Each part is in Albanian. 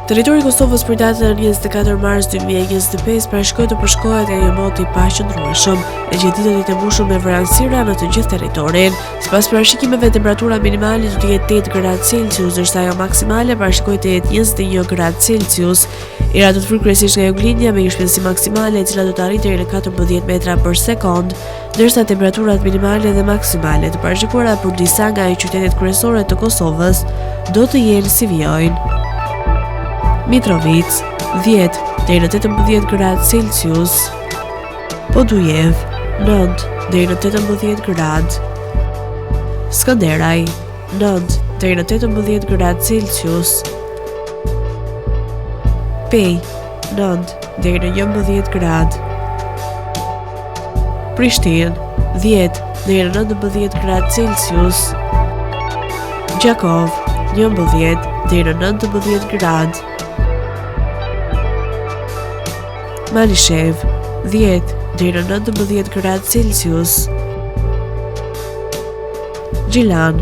Territori i Kosovës për datën 24 mars 2025 parashikoi të përshkohet nga një moti i paqëndrueshëm, e gjeditë të mbushur me vranësira në të gjithë territorin. Sipas parashikimeve, temperatura minimale do të jetë 8 gradë Celsius, ndërsa ajo maksimale parashikohet të jetë 21 gradë Celsius. Era do të fryjë kryesisht nga juglindja me një shpejtësi maksimale e cila do të arrijë deri në 14 metra për sekond, ndërsa temperaturat minimale dhe maksimale të parashikuara për disa nga qytetet kryesore të Kosovës do të jenë si vijojnë: Mitrovic 10 deri në 18 gradë Celsius, Podujev 9 deri në 18 gradë, Skënderaj 9 deri në 18 gradë Celsius, Pej 9 deri në 11 gradë, Prishtinë 10 deri në 19 gradë Celsius, Gjakov 11 deri në 19 gradë, Manishev 10 deri në 19 gradë Celsius, Gjilan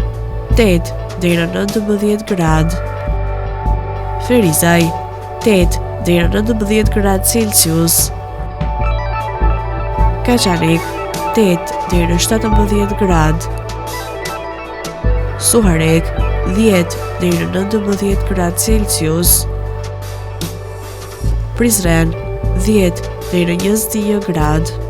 8 deri në 19 gradë, Ferizaj 8 deri në 19 gradë Celsius, Kaçanik 8 deri në 17 gradë, Suharek 10 deri në 19 gradë Celsius, Prizren 10 deri në 21 gradë.